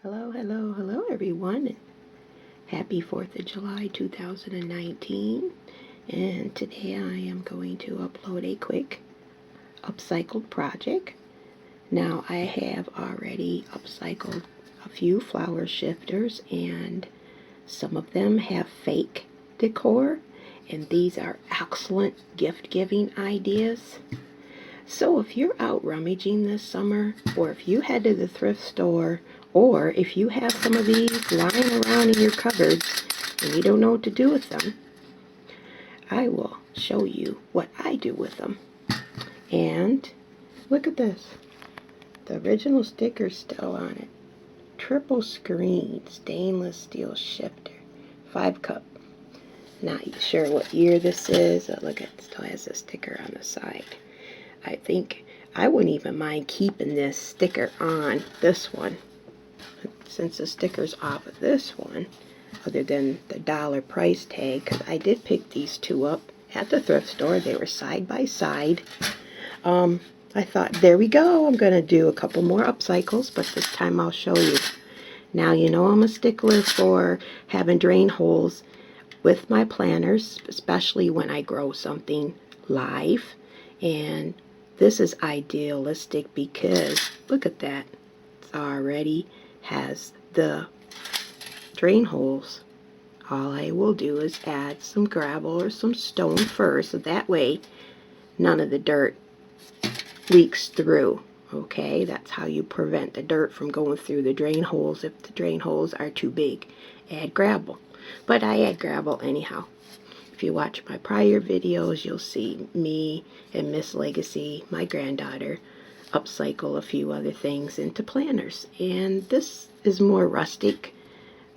Hello, hello, hello everyone. Happy 4th of July 2019. And today I am going to upload a quick upcycled project. Now I have already upcycled a few flower shifters and some of them have fake decor. And these are excellent gift giving ideas. So if you're out rummaging this summer, or if you head to the thrift store, or if you have some of these lying around in your cupboards and you don't know what to do with them, I will show you what I do with them. And look at this. The original sticker's still on it. Triple screen stainless steel shifter. 5-cup. Not sure what year this is. Look, it still has a sticker on the side. I think I wouldn't even mind keeping this sticker on this one, since the sticker's off of this one, other than the dollar price tag, because I did pick these two up at the thrift store. They were side by side. I thought, there we go, I'm going to do a couple more upcycles, but this time I'll show you. Now, you know I'm a stickler for having drain holes with my planters, especially when I grow something live. And this is idealistic because look at that. It already has the drain holes. All I will do is add some gravel or some stone first, so that way none of the dirt leaks through. Okay, that's how you prevent the dirt from going through the drain holes if the drain holes are too big. Add gravel. But I add gravel anyhow. If you watch my prior videos, you'll see me and Miss Legacy, my granddaughter, upcycle a few other things into planters. And this is more rustic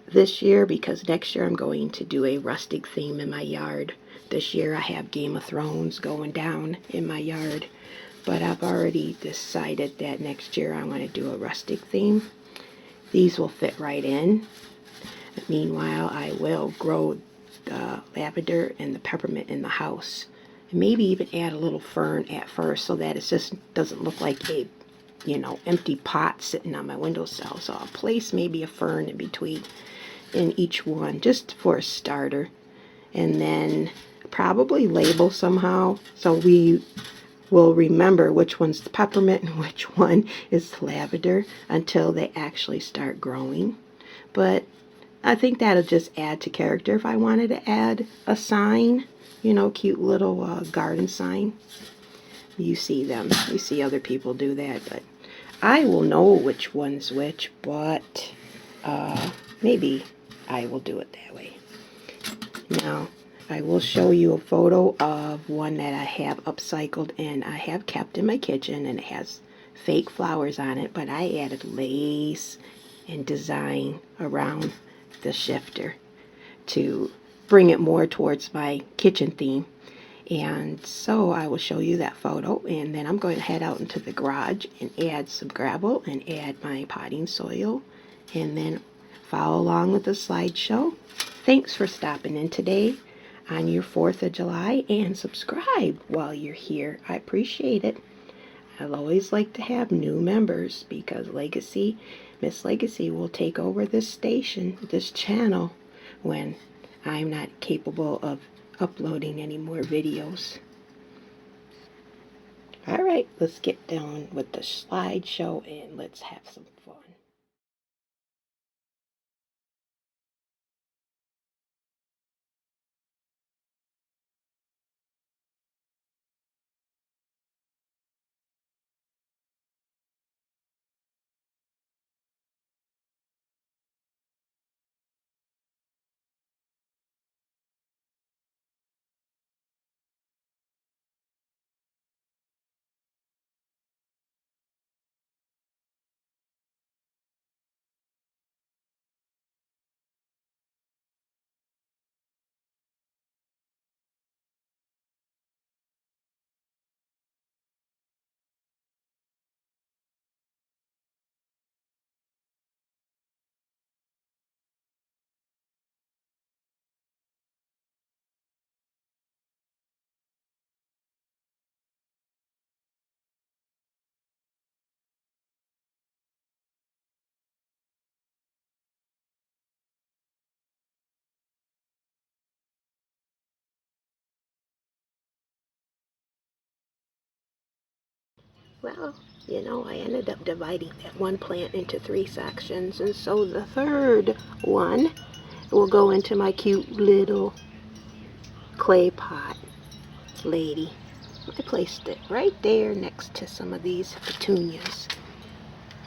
this year because next year I'm going to do a rustic theme in my yard. This year I have Game of Thrones going down in my yard. But I've already decided that next year I want to do a rustic theme. These will fit right in. Meanwhile, I will grow the lavender and the peppermint in the house. And maybe even add a little fern at first so that it just doesn't look like a, empty pot sitting on my windowsill. So I'll place maybe a fern in between in each one just for a starter. And then probably label somehow so we will remember which one's the peppermint and which one is the lavender until they actually start growing. But I think that'll just add to character. If I wanted to add a sign, cute little garden sign, you see them. You see other people do that, but I will know which one's which, but maybe I will do it that way. Now, I will show you a photo of one that I have upcycled and I have kept in my kitchen, and it has fake flowers on it, but I added lace and design around the shifter to bring it more towards my kitchen theme. And so I will show you that photo, and then I'm going to head out into the garage and add some gravel and add my potting soil, and then follow along with the slideshow. Thanks for stopping in today on your 4th of July, and subscribe while you're here. I appreciate it. I'd always like to have new members because Miss Legacy will take over this station, this channel, when I'm not capable of uploading any more videos. Alright, let's get down with the slideshow and let's have some fun. Well, you know, I ended up dividing that one plant into 3 sections, and so the third one will go into my cute little clay pot lady. I placed it right there next to some of these petunias.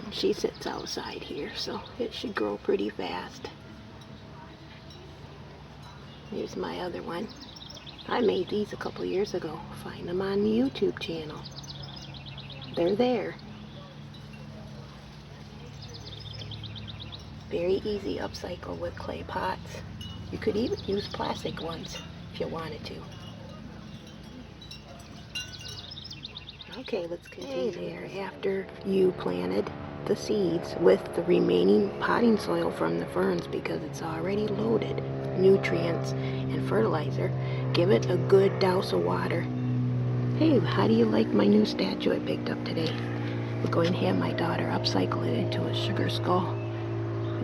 And she sits outside here, so it should grow pretty fast. Here's my other one. I made these a couple years ago. Find them on the YouTube channel. They're there. Very easy upcycle with clay pots. You could even use plastic ones if you wanted to. Okay, let's continue there. After you planted the seeds with the remaining potting soil from the ferns, because it's already loaded with nutrients and fertilizer, give it a good douse of water. Hey, how do you like my new statue I picked up today? We're going to have my daughter upcycle it into a sugar skull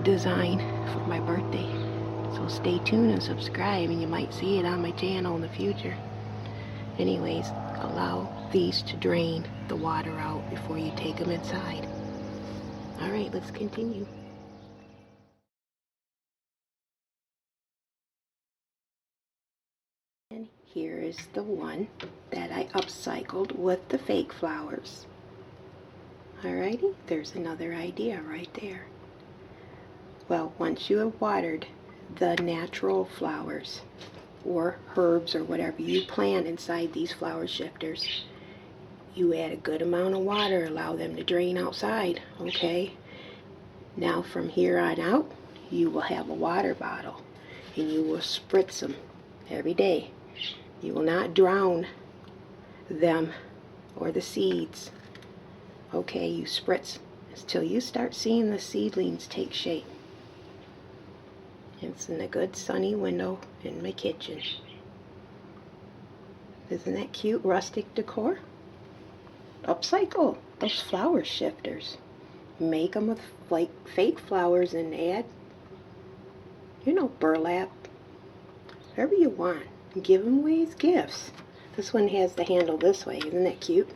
design for my birthday. So stay tuned and subscribe, and you might see it on my channel in the future. Anyways, allow these to drain the water out before you take them inside. Alright, let's continue. And here is the one that I upcycled with the fake flowers. Alrighty, there's another idea right there. Well, once you have watered the natural flowers or herbs or whatever you plant inside these flower shifters, you add a good amount of water, allow them to drain outside, okay? Now from here on out, you will have a water bottle and you will spritz them every day. You will not drown them or the seeds. Okay, you spritz until you start seeing the seedlings take shape. It's in a good sunny window in my kitchen. Isn't that cute rustic decor? Upcycle those flower shifters. Make them with like fake flowers and add, you know, burlap, whatever you want. Give them away as gifts. This one has the handle this way. Isn't that cute?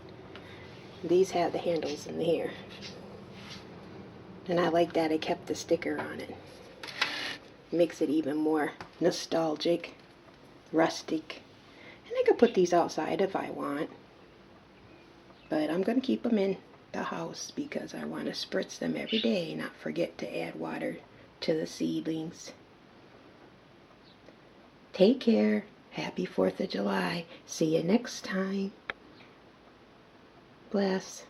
These have the handles in here. And I like that I kept the sticker on it. Makes it even more nostalgic, rustic. And I could put these outside if I want. But I'm going to keep them in the house because I want to spritz them every day, not forget to add water to the seedlings. Take care. Happy 4th of July. See you next time. Bless.